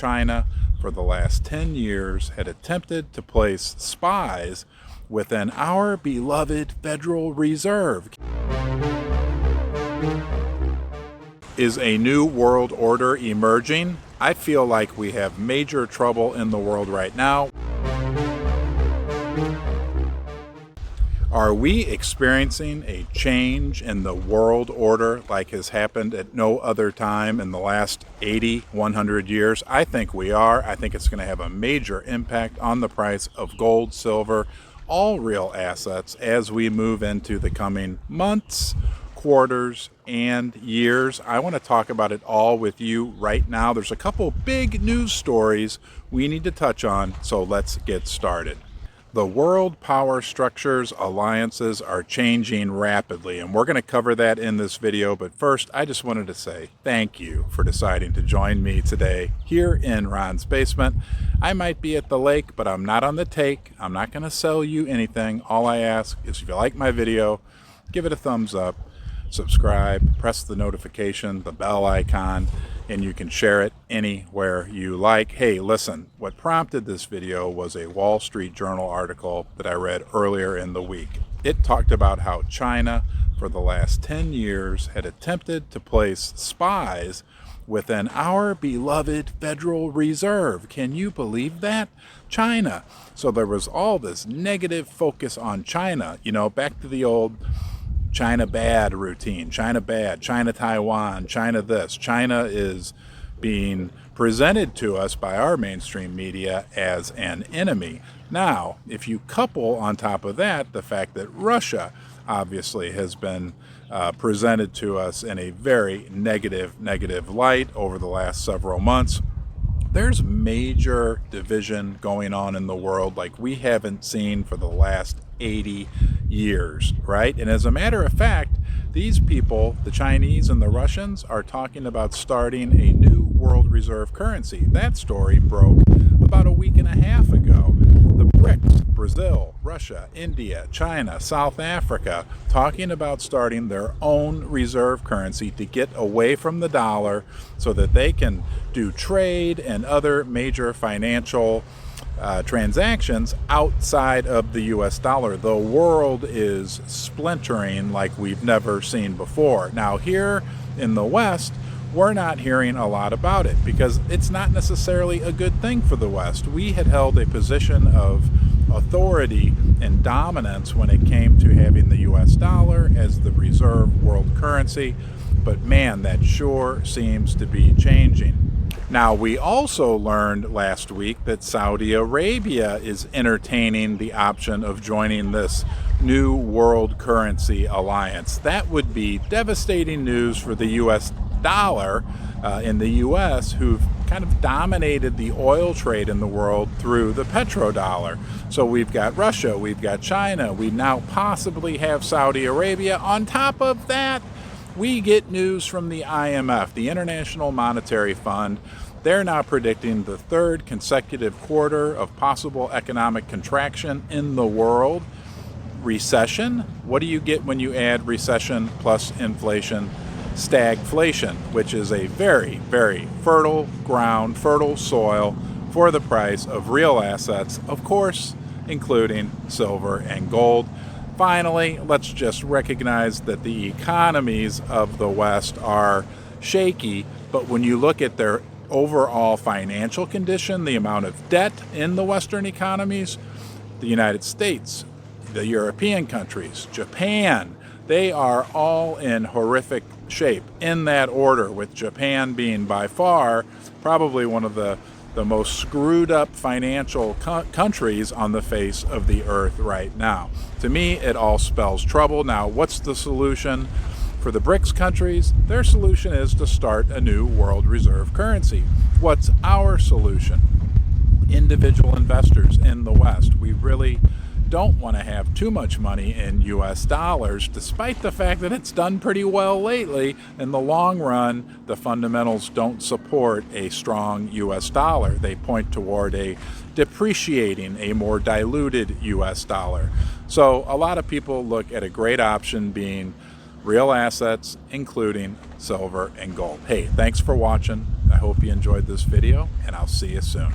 China for the last 10 years had attempted to place spies within our beloved Federal Reserve. Is a new world order emerging? I feel like we have major trouble in the world right now. Are we experiencing a change in the world order like has happened at no other time in the last 80, 100 years? I think we are. I think it's going to have a major impact on the price of gold, silver, all real assets as we move into the coming months, quarters, and years. I want to talk about it all with you right now. There's a couple big news stories we need to touch on, so let's get started. The world power structures, alliances are changing rapidly, and we're going to cover that in this video. But first, I just wanted to say thank you for deciding to join me today here in Ron's basement. I might be at the lake, but I'm not on the take. I'm not going to sell you anything. All I ask is if you like my video, give it a thumbs up, subscribe, press the notification, the bell icon, and you can share it anywhere you like. Hey, listen, what prompted this video was a Wall Street Journal article that I read earlier in the week. It talked about how China, for the last 10 years, had attempted to place spies within our beloved Federal Reserve. Can you believe that? China. So there was all this negative focus on China, back to the old China bad routine, China bad, China Taiwan, China this. China is being presented to us by our mainstream media as an enemy. Now, if you couple on top of that the fact that Russia obviously has been presented to us in a very negative light over the last several months, there's major division going on in the world like we haven't seen for the last 80 years, right? And as a matter of fact, these people, the Chinese and the Russians, are talking about starting a new world reserve currency. That story broke about a week and a half ago. The BRICS, Brazil, Russia, India, China, South Africa, talking about starting their own reserve currency to get away from the dollar so that they can do trade and other major financial transactions outside of the US dollar. The world is splintering like we've never seen before. Now, here in the West, we're not hearing a lot about it because it's not necessarily a good thing for the West. We had held a position of authority and dominance when it came to having the US dollar as the reserve world currency, but man, that sure seems to be changing. Now, we also learned last week that Saudi Arabia is entertaining the option of joining this new world currency alliance. That would be devastating news for the US dollar in the US, who've kind of dominated the oil trade in the world through the petrodollar. So we've got Russia, we've got China, we now possibly have Saudi Arabia. On top of that, we get news from the IMF, the International Monetary Fund. They're now predicting the third consecutive quarter of possible economic contraction in the world. Recession. What do you get when you add recession plus inflation? Stagflation, which is a very, very fertile ground, fertile soil for the price of real assets, of course, including silver and gold. Finally, let's just recognize that the economies of the West are shaky, but when you look at their overall financial condition, the amount of debt in the Western economies, the United States, the European countries, Japan, they are all in horrific shape in that order, with Japan being by far probably one of the most screwed up financial countries on the face of the earth right now. To me, it all spells trouble. Now, what's the solution? For the BRICS countries, their solution is to start a new world reserve currency. What's our solution? Individual investors in the West, we really don't want to have too much money in US dollars, despite the fact that it's done pretty well lately. In the long run, the fundamentals don't support a strong US dollar. They point toward a depreciating, a more diluted US dollar. So a lot of people look at a great option being real assets, including silver and gold. Hey, thanks for watching. I hope hope you enjoyed this video, and I'll see you soon.